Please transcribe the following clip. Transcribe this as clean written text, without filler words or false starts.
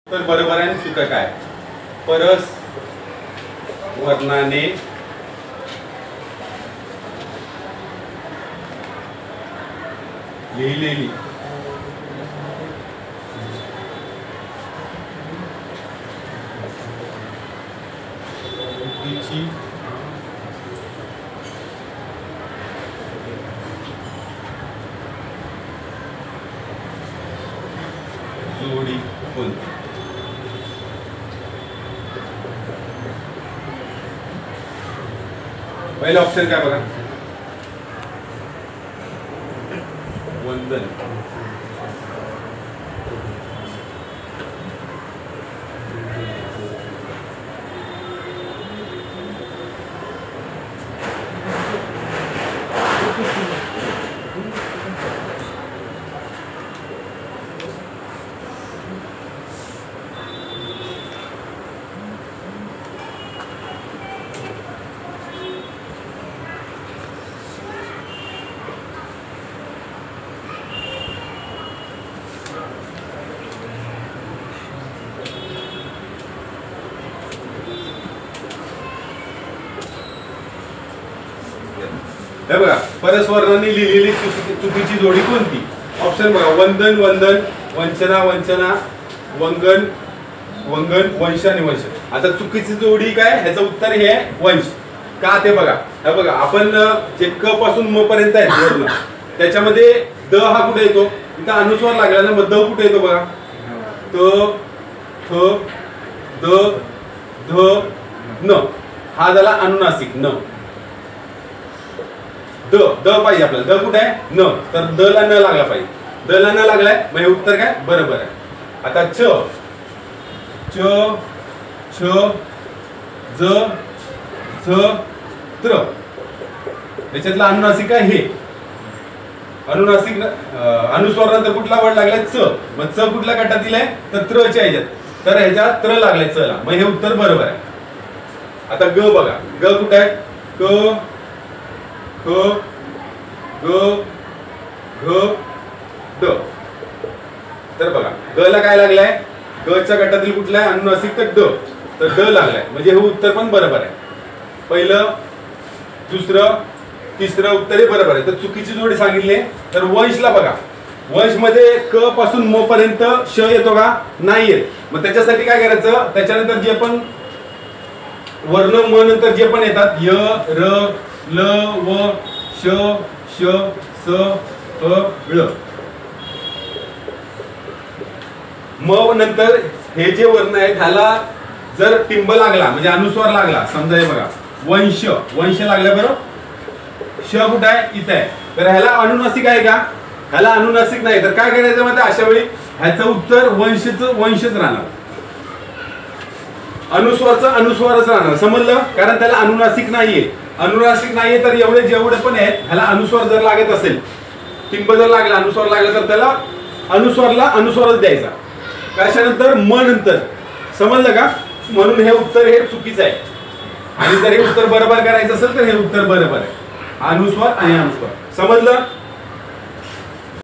तर बरोबर आहे. चुका काय? परस वर्णाने लिहिलेली चुकीची जोडी कोणती? पहिला ऑप्शन काय बघा, वंदन. हे बघा, परस्वर्णाने लिहिलेली चुकीची जोडी कोणती? ऑप्शन बघा, वंदन वंदन, वंचना वंचना, वंगन वंगन, वंश आणि वंश. आता चुकीची जोडी काय? ह्याचं उत्तर हे आहे वंश. का ते बघा. हे बघा, आपण जे क पासून म पर्यंत आहे वर्ण, त्याच्यामध्ये द हा कुठे येतो? इथं अनुस्वार लागला ना, मग द कुठे येतो बघा? त थ द ध न. हा झाला अनुनासिक न. द द पाहिजे आपल्याला. द कुठे आहे? न. तर द ला न लागला पाहिजे. द ला न लागलाय, मग हे उत्तर काय? बरोबर आहे. आता च च छ ज झ त्र, याच्यातला अनुनासिक आहे हे. अनुनासिक अनुस्वार नंतर कुठला वर्ड लागलाय? च. मग च कुठल्या गटात दिलाय? तर त्र च्या ह्याच्यात. तर ह्याच्यात त्र लागलाय च ला, मग हे उत्तर बरोबर आहे. आता ग बघा, ग कुठे आहे? क ख ग घ ड. तर बघा, ग ला काय लागलाय? ग च्या गटातील कुठला आहे? अनुनासिक तर ड. तर ड लागलाय, म्हणजे हे उत्तर पण बरोबर आहे. पहिलं, दुसरं, तिसरं उत्तर हे बरोबर आहे. तर चुकीची जोडी सांगितली. तर वंशला बघा, वंश मध्ये क पासून म पर्यंत श येतो का? नाही येत. मग त्याच्यासाठी काय करायचं? त्याच्यानंतर जे पण वर्ण म नंतर जे पण येतात, य र ल व श श स ह ळ, म नंतर हे जे वर्ण आहेत ह्याला जर टिंब लागला म्हणजे अनुस्वार लागला, समजा हे बघा वंश, वंश लागला बरोबर. श कुठे आहे? इथे आहे. तर ह्याला अनुनासिक आहे का? ह्याला अनुनासिक नाही. तर काय करायचं माहिती? अशा वेळी ह्याचं उत्तर वंशच राहणार. अनुस्वारचं अनुस्वारच राहणार. समजलं? कारण त्याला अनुनासिक नाहीये. अनुनासिक नाहीये तर जेवढे पण आहेत ह्याला अनुस्वार जर लागत असेल, टिंब जर लागला, अनुस्वार लागला, तर त्याला अनुस्वारला अनुस्वारच द्यायचा. कशानंतर? म नंतर. समजलं का? म्हणून हे उत्तर हे चुकीचं आहे. आणि जर हे उत्तर बरोबर करायचं असेल तर हे उत्तर बरोबर आहे. अनुस्वार आणि अनुस्वार. समजलं?